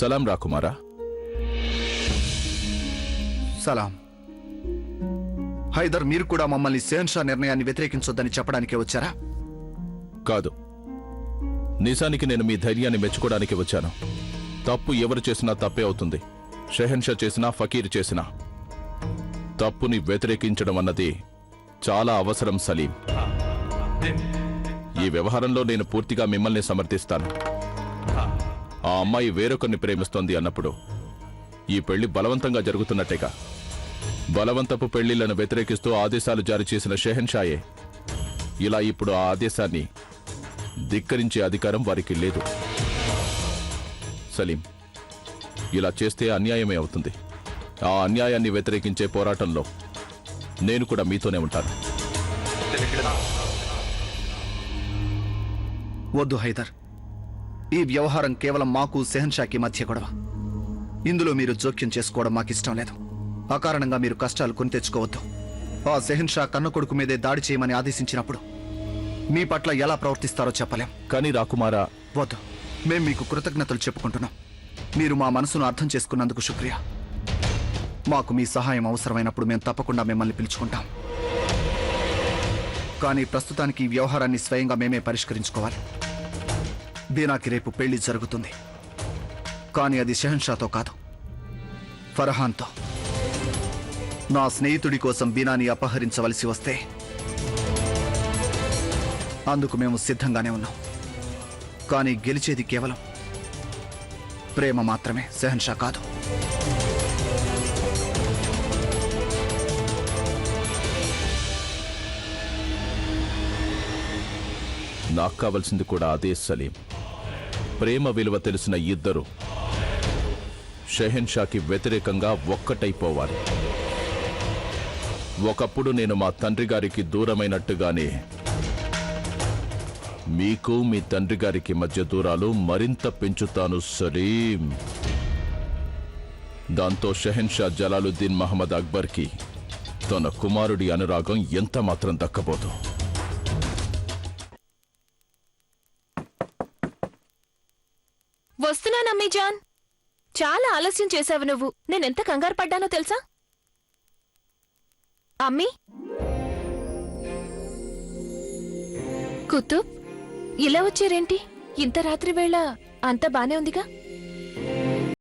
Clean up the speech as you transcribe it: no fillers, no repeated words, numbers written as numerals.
సలాం రాకుమారా. సలాం. హైదర్, మీరు కూడా మమ్మల్ని షెహన్షా నిర్ణయాన్ని వ్యతిరేకించొద్దని చెప్పడానికే వచ్చారా? కాదు, నిజానికి నేను మీ ధైర్యాన్ని మెచ్చుకోవడానికి వచ్చాను. తప్పు ఎవరు చేసినా తప్పే అవుతుంది. షెహన్షా చేసినా, ఫకీర్ చేసినా. తప్పుని వ్యతిరేకించడం అన్నది చాలా అవసరం సలీం. ఈ వ్యవహారంలో నేను పూర్తిగా మిమ్మల్ని సమర్థిస్తాను. ఆ అమ్మాయి వేరొకరిని ప్రేమిస్తోంది అన్నప్పుడు ఈ పెళ్లి బలవంతంగా జరుగుతున్నట్టేగా. బలవంతపు పెళ్లిళ్లను వ్యతిరేకిస్తూ ఆదేశాలు జారీ చేసిన షెహన్షాయే ఇలా ఇప్పుడు ఆ ఆదేశాన్ని ధిక్కరించే అధికారం వారికి లేదు. సలీం, ఇలా చేస్తే అన్యాయమే అవుతుంది. ఆ అన్యాయాన్ని వ్యతిరేకించే పోరాటంలో నేను కూడా మీతోనే ఉంటాను. వద్దు హైదర్, ఈ వ్యవహారం కేవలం మాకు షెహన్షాకి మధ్య గొడవ. ఇందులో మీరు జోక్యం చేసుకోవడం మాకిష్టం లేదు. అకారణంగా మీరు కష్టాలు కొని తెచ్చుకోవద్దు. ఆ షెహన్షా కన్న కొడుకు మీదే దాడి చేయమని ఆదేశించినప్పుడు మీ పట్ల ఎలా ప్రవర్తిస్తారో చెప్పలేం. కానీ రాకుమారా, వద్దు, మేం మీకు కృతజ్ఞతలు చెప్పుకుంటున్నాం. మీరు మా మనసును అర్థం చేసుకున్నందుకు శుక్రియా. మాకు మీ సహాయం అవసరమైనప్పుడు మేము తప్పకుండా మిమ్మల్ని పిలుచుకుంటాం. కానీ ప్రస్తుతానికి ఈ వ్యవహారాన్ని స్వయంగా మేమే పరిష్కరించుకోవాలి. బీనాకి రేపు పెళ్లి జరుగుతుంది, కానీ అది షెహన్షాతో కాదు, ఫర్హాన్తో. నా స్నేహితుడి కోసం బీనాని అపహరించవలసి వస్తే అందుకు మేము సిద్ధంగానే ఉన్నాం. కానీ గెలిచేది కేవలం ప్రేమ మాత్రమే, షెహన్షా కాదు. నాకు కావలసింది కూడా అదే సలీం. ప్రేమ విలువ తెలిసిన ఇద్దరు షెహన్షాకి వ్యతిరేకంగా ఒక్కటైపోవాలి. ఒకప్పుడు నేను మా తండ్రి గారికి దూరమైనట్టుగానే మీకు మీ తండ్రి గారికి మధ్య దూరాలు మరింత పెంచుతాను సలీం. దాంతో షెహన్షా జలాలుద్దీన్ మహమ్మద్ అక్బర్కి తన కుమారుడి అనురాగం ఎంత మాత్రం దక్కబోదు. వస్తున్నానమ్మీ జాన్. చాలా ఆలస్యం చేశావు నువ్వు. నేనెంత కంగారు పడ్డానో తెలుసా? అమ్మీ, కుతుబ్ ఇలా వచ్చారేంటి? ఇంత రాత్రి వేళ అంతా బానే ఉందిగా?